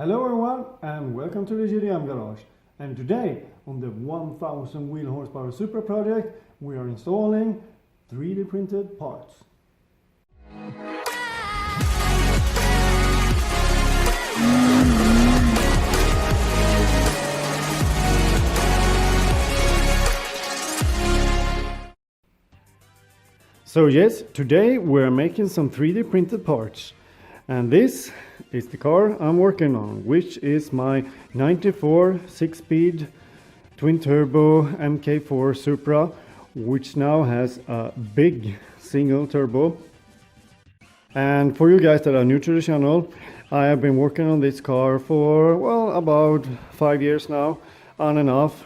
Hello everyone and welcome to the GDM Garage. And today on the 1000 wheel horsepower Supra project we are installing 3D printed parts. So yes, today we're making some 3D printed parts. And this is the car I'm working on, which is my 94 6-speed twin-turbo MK4 Supra, which now has a big single turbo. And for you guys that are new to the channel, I have been working on this car for, well, about 5 years now, on and off.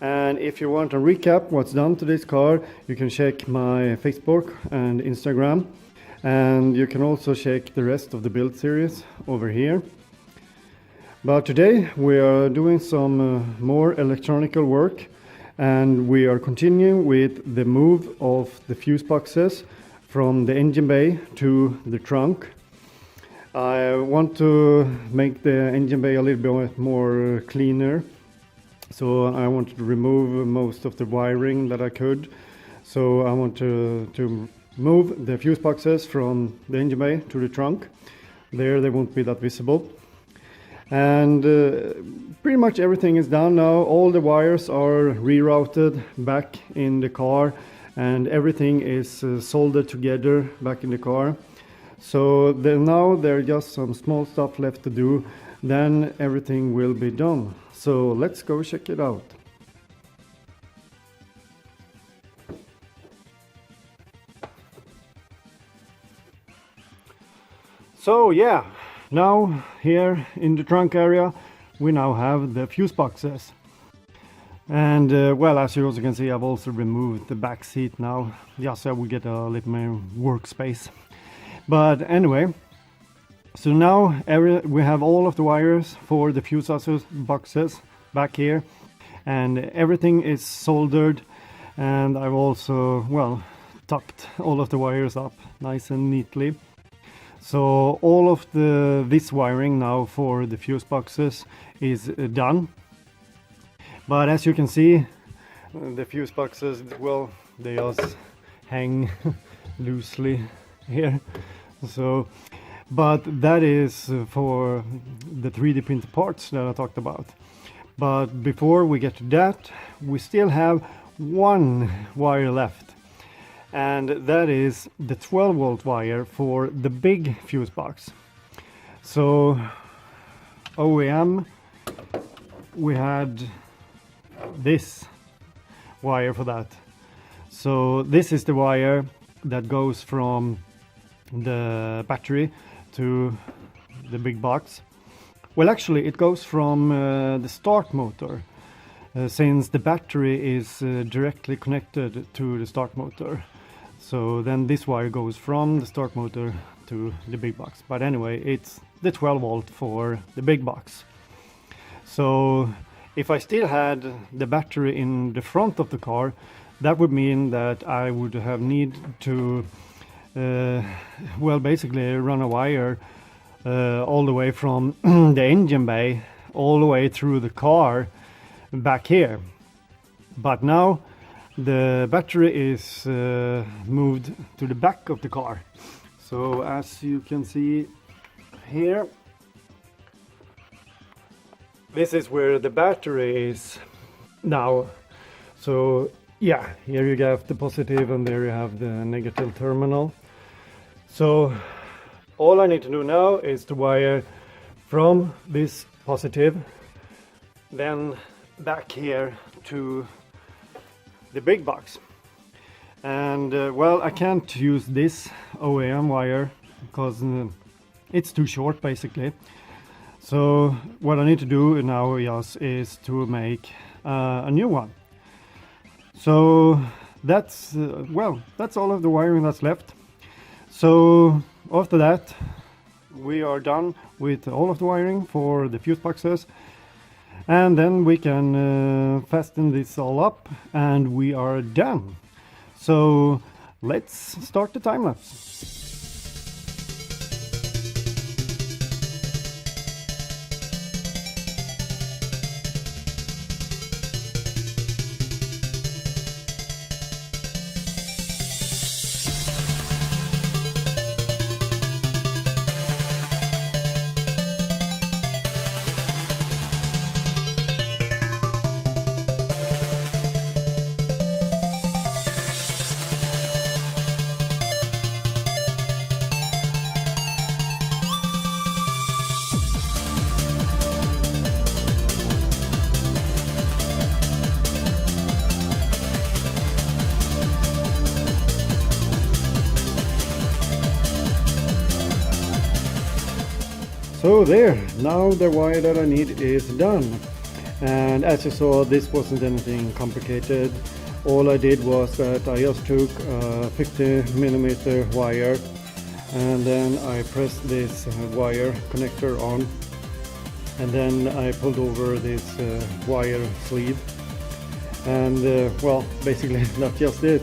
And if you want to recap what's done to this car, you can check my Facebook and Instagram. And you can also check the rest of the build series over here. But today we are doing some more electronical work, and we are continuing with the move of the fuse boxes from the engine bay to the trunk. I want to make the engine bay a little bit more cleaner, so I wanted to remove most of the wiring that I could. So I want to move the fuse boxes from the engine bay to the trunk. There they won't be that visible. And pretty much everything is done now. All the wires are rerouted back in the car, and everything is soldered together back in the car. So now there are just some small stuff left to do, then everything will be done. So let's go check it out. So yeah, now here in the trunk area we now have the fuse boxes. And well, as you also can see, I've also removed the back seat now, just so we get a little more workspace. But anyway, so now we have all of the wires for the fuse boxes back here, and everything is soldered. And I've also, well, tucked all of the wires up nice and neatly. So all of this wiring now for the fuse boxes is done. But as you can see, the fuse boxes, well, they just hang loosely here. So, but that is for the 3D printed parts that I talked about. But before we get to that, we still have one wire left. And that is the 12-volt wire for the big fuse box. So OEM, we had this wire for that. So this is the wire that goes from the battery to the big box. Well, actually it goes from the start motor, since the battery is directly connected to the start motor. So then this wire goes from the start motor to the big box. But anyway, it's the 12-volt for the big box. So if I still had the battery in the front of the car, that would mean that I would have need to, well, basically run a wire all the way from the engine bay all the way through the car back here. But now the battery is moved to the back of the car. So as you can see here, this is where the battery is now. So yeah, here you have the positive and there you have the negative terminal. So all I need to do now is to wire from this positive, then back here to the big box. And well, I can't use this OEM wire because it's too short basically. So what I need to do now is to make a new one. So that's well, that's all of the wiring that's left. So after that we are done with all of the wiring for the fuse boxes. And then we can fasten this all up and we are done. So let's start the time lapse. So there, now the wire that I need is done. And as you saw, this wasn't anything complicated. All I did was that I just took a 50mm wire, and then I pressed this wire connector on, and then I pulled over this wire sleeve, and well, basically that's just it.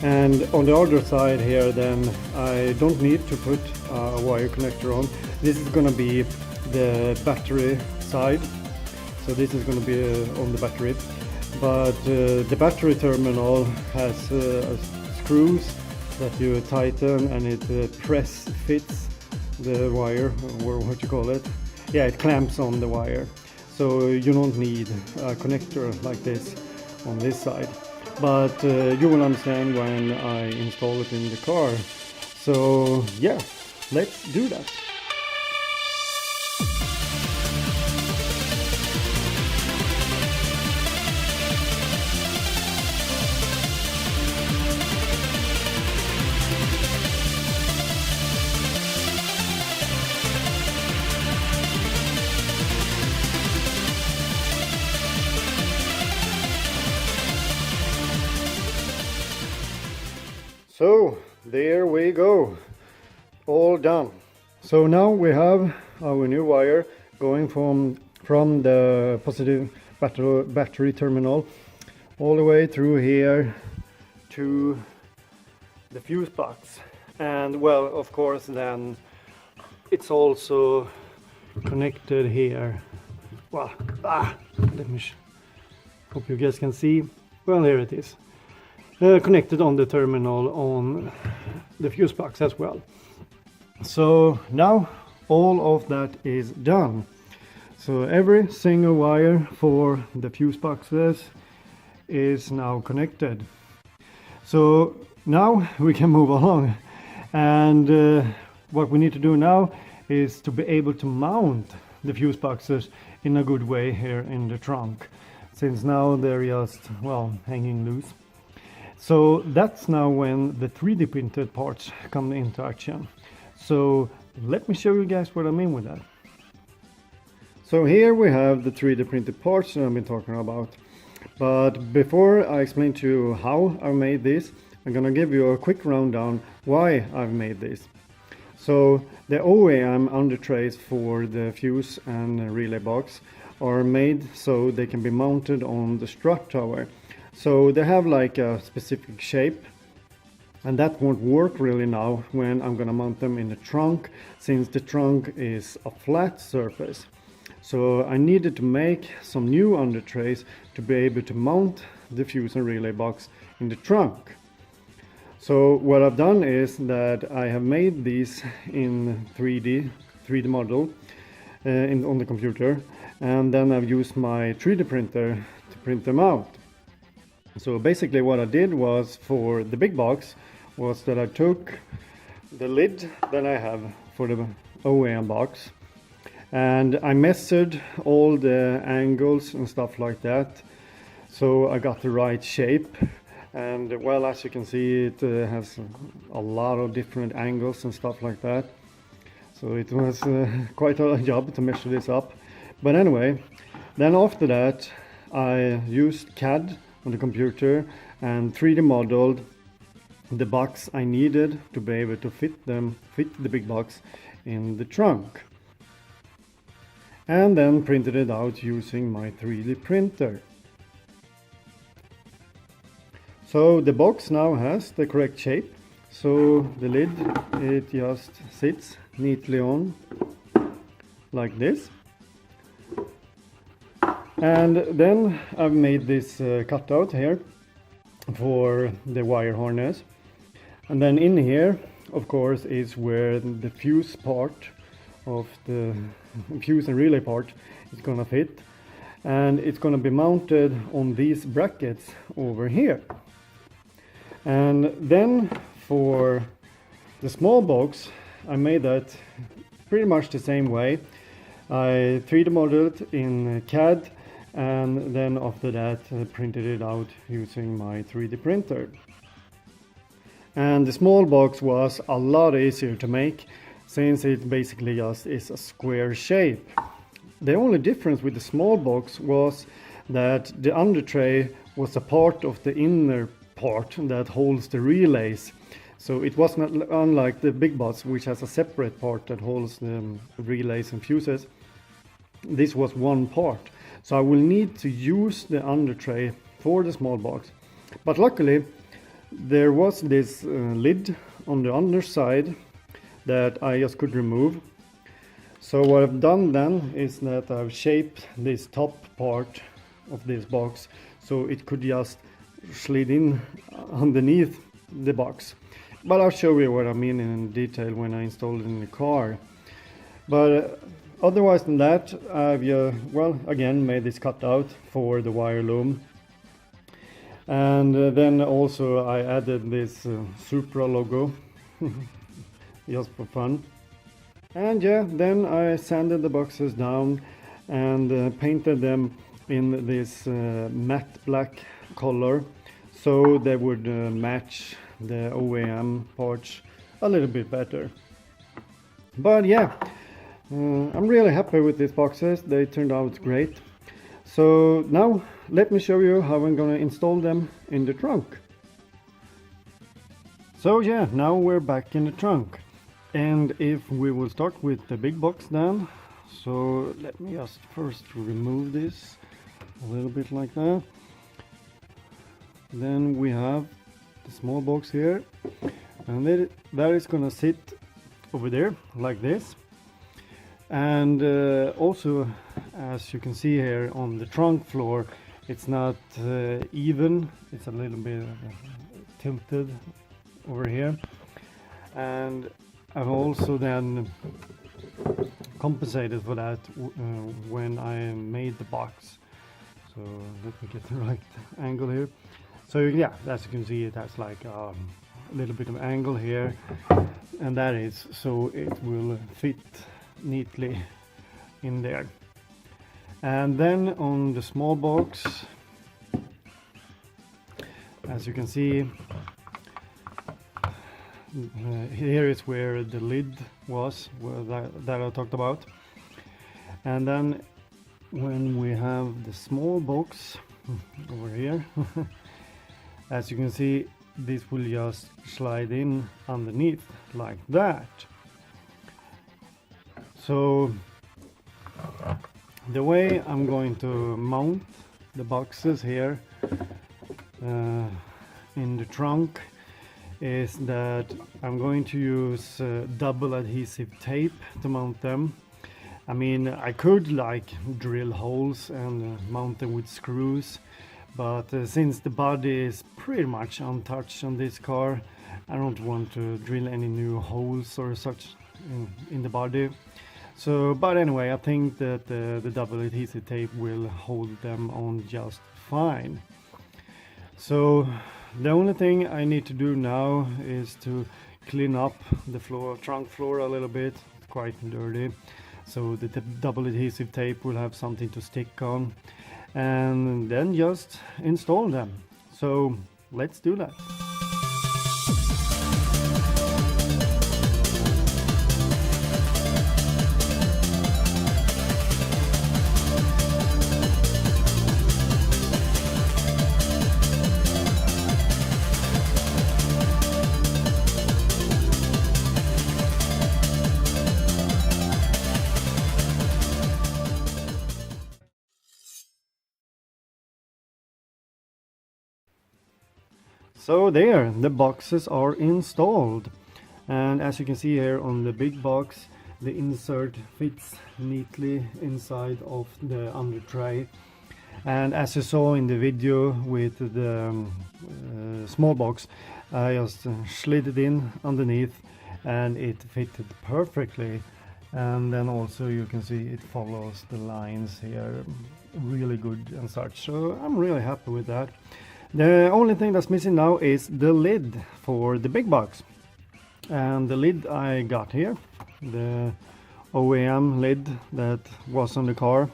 And on the other side here, then I don't need to put a wire connector on. This is going to be the battery side, so this is going to be on the battery, but the battery terminal has screws that you tighten, and it press fits the wire, or what you call it. Yeah, it clamps on the wire, so you don't need a connector like this on this side. But you will understand when I install it in the car. So yeah, let's do that. So there we go, all done. So now we have our new wire going from the positive battery terminal all the way through here to the fuse box. And well, of course, then it's also connected here. Well, let me hope you guys can see. Well, here it is. Connected on the terminal on the fuse box as well. So now all of that is done. So every single wire for the fuse boxes is now connected. So now we can move along, and what we need to do now is to be able to mount the fuse boxes in a good way here in the trunk, since now they're just, well, hanging loose. So that's now when the 3D printed parts come into action. So let me show you guys what I mean with that. So here we have the 3D printed parts that I've been talking about. But before I explain to you how I made this, I'm gonna give you a quick rundown why I've made this. So the OEM under trays for the fuse and relay box are made so they can be mounted on the strut tower. So they have like a specific shape, and that won't work really now when I'm gonna mount them in the trunk, since the trunk is a flat surface. So I needed to make some new under trays to be able to mount the fuse and relay box in the trunk. So what I've done is that I have made these in 3D model on the computer, and then I've used my 3D printer to print them out. So basically what I did was, for the big box, was that I took the lid that I have for the OEM box, and I measured all the angles and stuff like that, so I got the right shape. And well, as you can see, it has a lot of different angles and stuff like that, so it was quite a job to measure this up. But anyway, then after that I used CAD on the computer and 3D modeled the box I needed to be able to fit the big box in the trunk, and then printed it out using my 3D printer. So the box now has the correct shape, so the lid, it just sits neatly on like this. And then I've made this cutout here for the wire harness, and then in here, of course, is where the fuse part of the fuse and relay part is gonna fit, and it's gonna be mounted on these brackets over here. And then for the small box, I made that pretty much the same way. I 3D modeled in CAD, and then after that printed it out using my 3D printer. And the small box was a lot easier to make, since it basically just is a square shape. The only difference with the small box was that the under tray was a part of the inner part that holds the relays. So it was not unlike the big box, which has a separate part that holds the relays and fuses. This was one part. So I will need to use the under tray for the small box. But luckily there was this lid on the underside that I just could remove. So what I've done then is that I've shaped this top part of this box so it could just slide in underneath the box. But I'll show you what I mean in detail when I install it in the car. But otherwise than that, I've well, again made this cutout for the wire loom. And then also I added this Supra logo just for fun. And yeah, then I sanded the boxes down and painted them in this matte black color so they would match the OEM parts a little bit better. But yeah, I'm really happy with these boxes. They turned out great. So now let me show you how I'm gonna install them in the trunk. So yeah, now we're back in the trunk. And if we will start with the big box then, so let me just first remove this a little bit like that. Then we have the small box here, and that is gonna sit over there like this. And also, as you can see here on the trunk floor, it's not even, it's a little bit tilted over here. And I've also then compensated for that when I made the box. So let me get the right angle here. So yeah, as you can see, it has like a little bit of angle here, and that is so it will fit neatly in there. And then on the small box, as you can see, here is where the lid was, that I talked about. And then when we have the small box over here, as you can see, this will just slide in underneath like that. So the way I'm going to mount the boxes here in the trunk is that I'm going to use double adhesive tape to mount them. I mean, I could like drill holes and mount them with screws, but since the body is pretty much untouched on this car, I don't want to drill any new holes or such in the body. So, but anyway, I think that the double adhesive tape will hold them on just fine. So the only thing I need to do now is to clean up the floor, trunk floor a little bit. It's quite dirty, so the double adhesive tape will have something to stick on, and then just install them. So let's do that. So there, the boxes are installed, and as you can see here on the big box, the insert fits neatly inside of the under tray. And as you saw in the video with the small box, I just slid it in underneath and it fitted perfectly. And then also you can see it follows the lines here really good and such, so I'm really happy with that. The only thing that's missing now is the lid for the big box, and the lid I got here, the OEM lid that was on the car,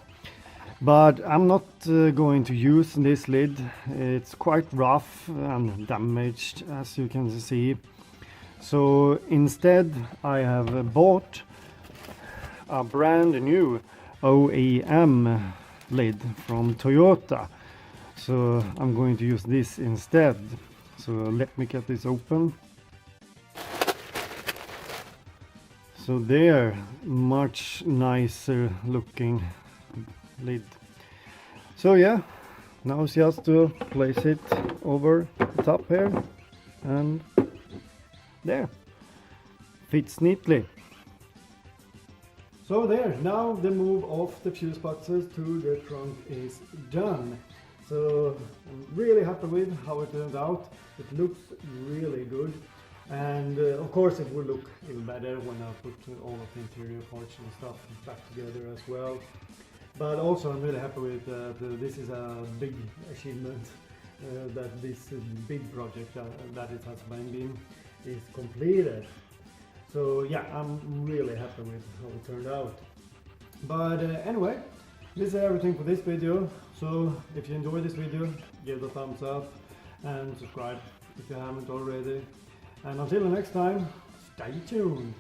but I'm not going to use this lid. It's quite rough and damaged, as you can see, So instead I have bought a brand new OEM lid from Toyota. So I'm going to use this instead. So let me get this open. So there, much nicer looking lid. So yeah, now it's just to place it over the top here, and there, fits neatly. So there, now the move of the fuse boxes to the trunk is done. So I'm really happy with how it turned out. It looks really good, and of course it will look even better when I put all of the interior parts and stuff back together as well. But also I'm really happy with this is a big achievement, that this big project that it has been is completed. So yeah, I'm really happy with how it turned out. But anyway, this is everything for this video. So if you enjoyed this video, give it a thumbs up and subscribe if you haven't already. And until the next time, stay tuned.